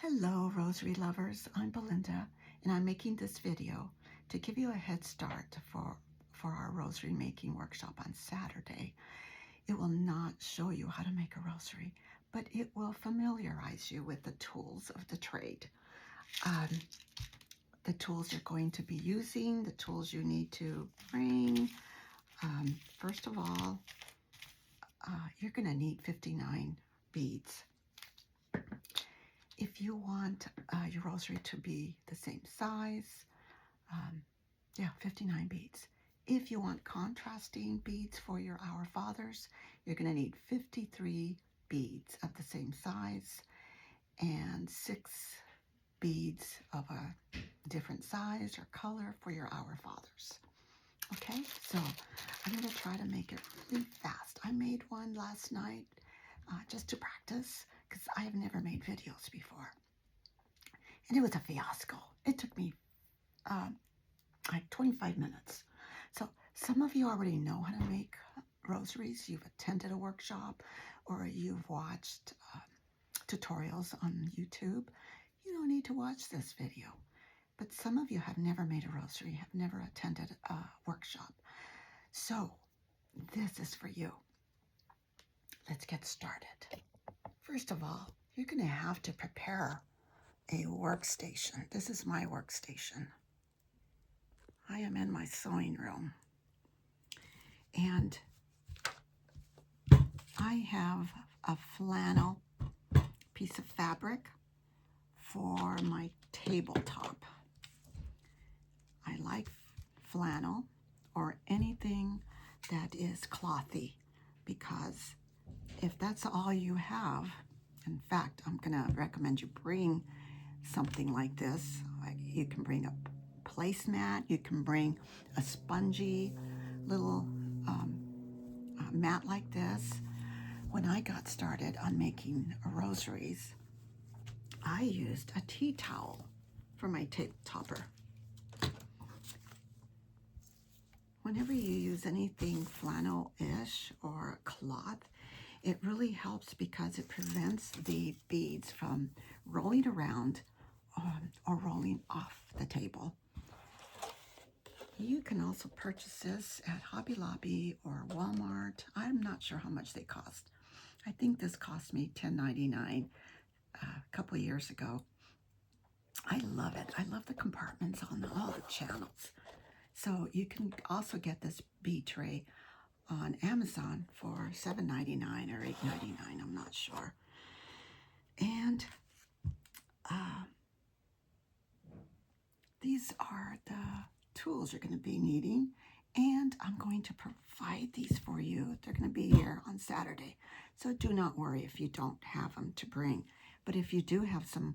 Hello, Rosary lovers. I'm Belinda, and I'm making this video to give you a head start for our rosary making workshop on Saturday. It will not show you how to make a rosary, but it will familiarize you with the tools of the trade. The tools you're going to be using, the tools you need to bring. First of all, you're going to need 59 beads. If you want your rosary to be the same size, 59 beads. If you want contrasting beads for your Our Fathers, you're going to need 53 beads of the same size and 6 beads of a different size or color for your Our Fathers. Okay, so I'm going to try to make it really fast. I made one last night just to practice because I have never made videos before. And it was a fiasco. It took me like 25 minutes. So some of you already know how to make rosaries. You've attended a workshop or you've watched tutorials on YouTube. You don't need to watch this video. But some of you have never made a rosary, have never attended a workshop. So this is for you. Let's get started. First of all, you're going to have to prepare a workstation. This is my workstation. I am in my sewing room. And I have a flannel piece of fabric for my tabletop. I like flannel or anything that is clothy because if that's all you have, in fact, I'm going to recommend you bring something like this. You can bring a placemat, you can bring a spongy little mat like this. When I got started on making rosaries, I used a tea towel for my tape topper. Whenever you use anything flannel-ish or cloth, it really helps because it prevents the beads from rolling around or rolling off the table. You can also purchase this at Hobby Lobby or Walmart. I'm not sure how much they cost. I think this cost me $10.99 a couple of years ago. I love it. I love the compartments on all the channels. So you can also get this bead tray on Amazon for $7.99 or $8.99. I'm not sure. And these are the tools you're going to be needing, and I'm going to provide these for you. They're going to be here on Saturday, so do not worry if you don't have them to bring. But if you do have some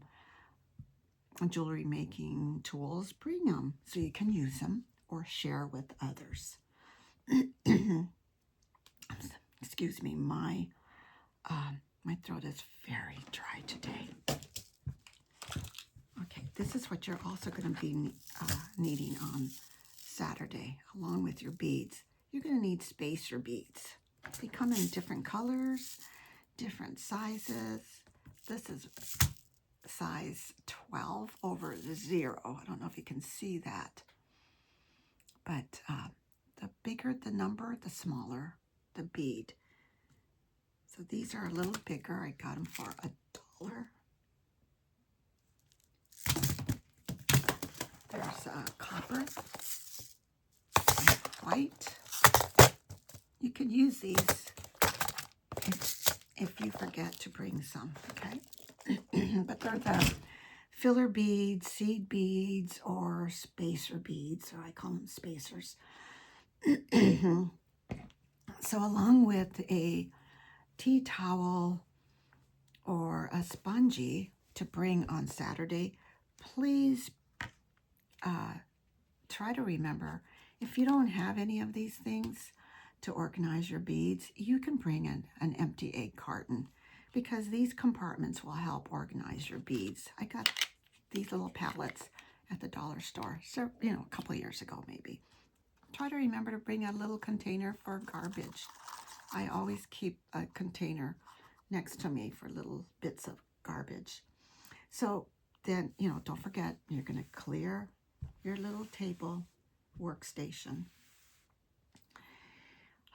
jewelry making tools, bring them so you can use them or share with others. Excuse me, my throat is very dry today. Okay, this is what you're also going to be needing on Saturday, along with your beads. You're going to need spacer beads. They come in different colors, different sizes. This is size 12 over 0. I don't know if you can see that. But the bigger the number, the smaller the bead. So these are a little bigger. I got them for $1. There's copper, white. You can use these if you forget to bring some, okay? But they're the filler beads, seed beads, or spacer beads, or I call them spacers. So along with a tea towel or a spongy to bring on Saturday, please try to remember, if you don't have any of these things to organize your beads, you can bring an empty egg carton because these compartments will help organize your beads. I got these little pallets at the dollar store, so, a couple of years ago maybe. Try to remember to bring a little container for garbage. I always keep a container next to me for little bits of garbage. So then, don't forget, you're going to clear your little table workstation.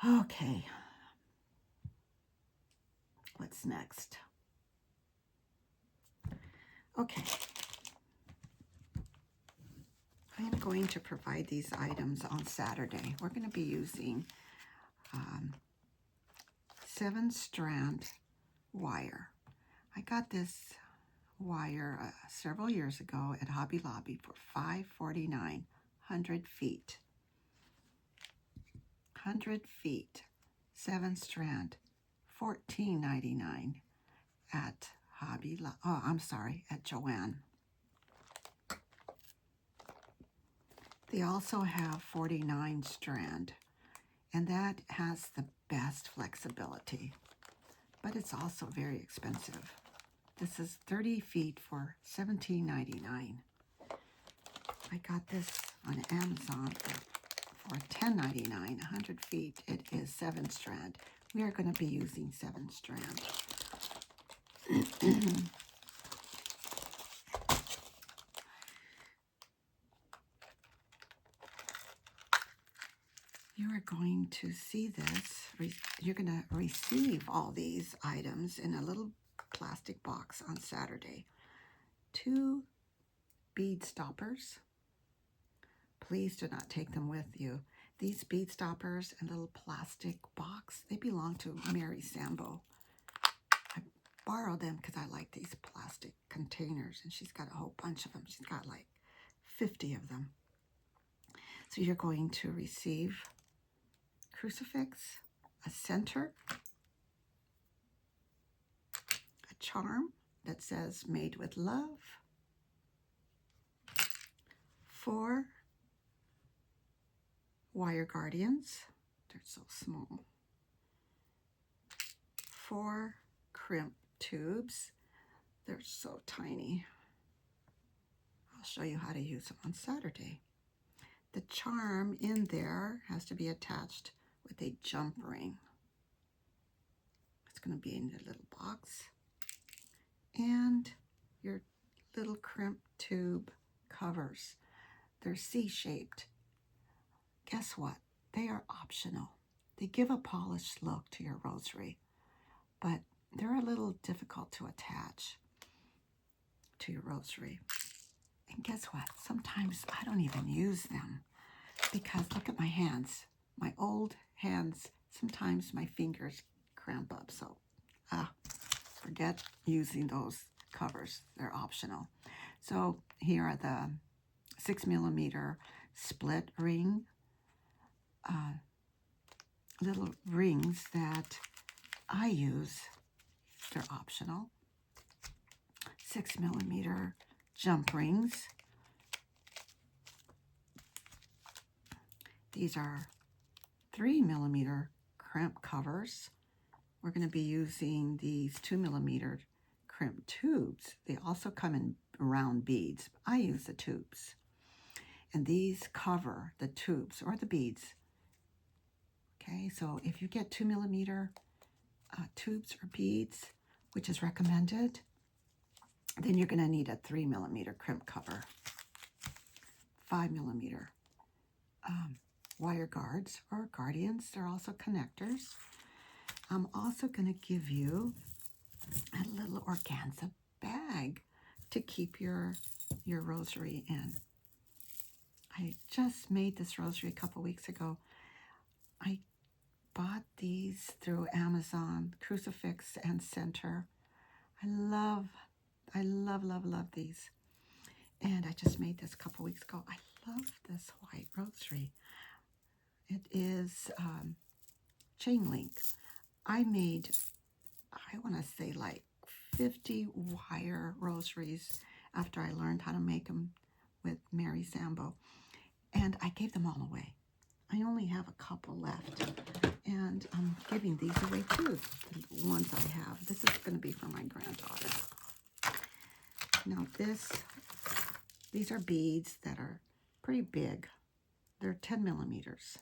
Okay. What's next? Okay. I am going to provide these items on Saturday. We're going to be using 7-strand wire. I got this wire several years ago at Hobby Lobby for $5.49, 100 feet. 100 feet, 7-strand, $14.99 at at Joann. They also have 49-strand, and that has the best flexibility, but it's also very expensive. This is 30 feet for $17.99. I got this on Amazon for $10.99, 100 feet. It is 7-strand. We are going to be using 7-strand. You are going to see this. You're going to receive all these items in a little plastic box on Saturday. 2 bead stoppers. Please do not take them with you. These bead stoppers and little plastic box, they belong to Mary Sambo. I borrowed them because I like these plastic containers, and she's got a whole bunch of them. She's got like 50 of them. So you're going to receive crucifix, a center, a charm that says made with love, 4 wire guardians, they're so small, 4 crimp tubes, they're so tiny. I'll show you how to use them on Saturday. The charm in there has to be attached with a jump ring. It's going to be in a little box. And your little crimp tube covers. They're C-shaped. Guess what? They are optional. They give a polished look to your rosary, but they're a little difficult to attach to your rosary. And guess what? Sometimes I don't even use them because look at my hands. My old hands, sometimes my fingers cramp up. So forget using those covers. They're optional. So here are the 6mm split ring, little rings that I use. They're optional. 6mm jump rings. These are 3mm crimp covers. We're going to be using these 2mm crimp tubes. They also come in round beads. I use the tubes. And these cover the tubes or the beads. Okay, so if you get 2mm tubes or beads, which is recommended, then you're going to need a 3mm crimp cover. 5mm wire guards or guardians. They're also connectors. I'm also going to give you a little organza bag to keep your rosary in. I just made this rosary a couple weeks ago. I bought these through Amazon, crucifix and center. I love these. And I just made this a couple weeks ago. I love this white rosary. It is chain link. I made, I want to say like 50 wire rosaries after I learned how to make them with Mary Sambo. And I gave them all away. I only have a couple left. And I'm giving these away too, the ones I have. This is going to be for my granddaughter. Now these are beads that are pretty big. They're 10mm.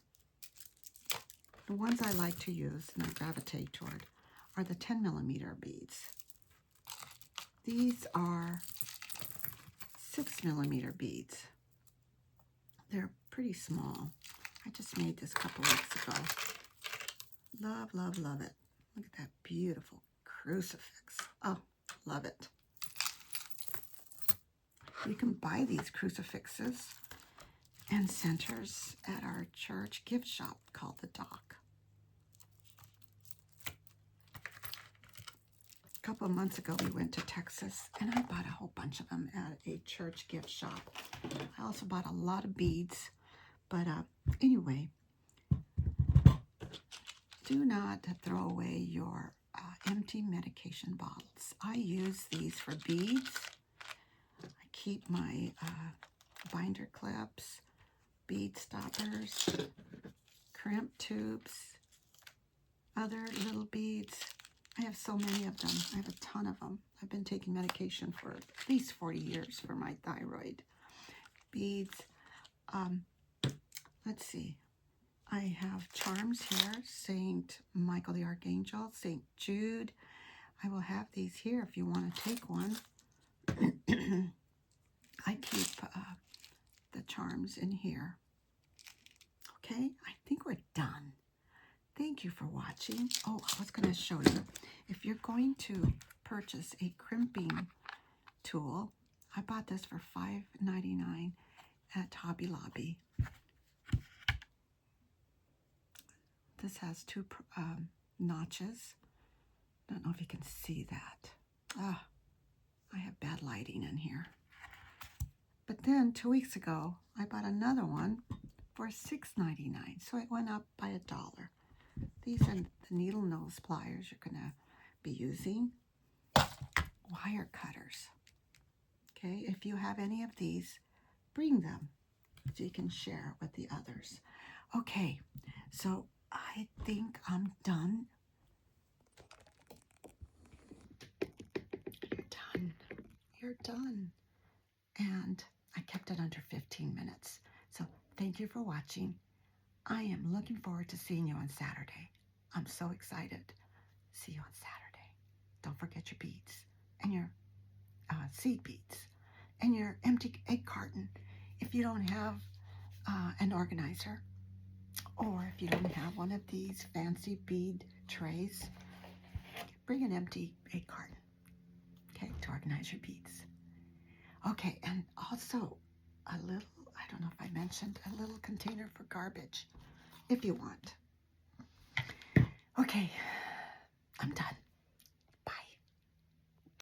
The ones I like to use and I gravitate toward are the 10mm beads. These are 6mm beads. They're pretty small. I just made this a couple weeks ago. Love, love, love it. Look at that beautiful crucifix. Oh, love it. You can buy these crucifixes and centers at our church gift shop called The Dock. A couple of months ago, we went to Texas, and I bought a whole bunch of them at a church gift shop. I also bought a lot of beads, but anyway, do not throw away your empty medication bottles. I use these for beads. I keep my binder clips, bead stoppers, crimp tubes, other little beads. I have so many of them. I have a ton of them. I've been taking medication for at least 40 years for my thyroid. Beads. Let's see. I have charms here. Saint Michael the Archangel, Saint Jude. I will have these here if you want to take one. I keep the charms in here. Okay, I think we're done. Thank you for watching. Oh, I was going to show you. If you're going to purchase a crimping tool, I bought this for $5.99 at Hobby Lobby. This has two notches. Don't know if you can see that. I have bad lighting in here. But then 2 weeks ago, I bought another one for $6.99. So it went up by $1. These are the needle nose pliers you're going to be using. Wire cutters. Okay, if you have any of these, bring them so you can share with the others. Okay, so I think I'm done. You're done. And I kept it under 15 minutes. So thank you for watching. I am looking forward to seeing you on Saturday. I'm so excited. See you on Saturday. Don't forget your beads and your seed beads and your empty egg carton. If you don't have an organizer, or if you don't have one of these fancy bead trays, bring an empty egg carton, okay, to organize your beads. Okay, and also a little, I don't know if I mentioned, a little container for garbage, if you want. Okay, I'm done.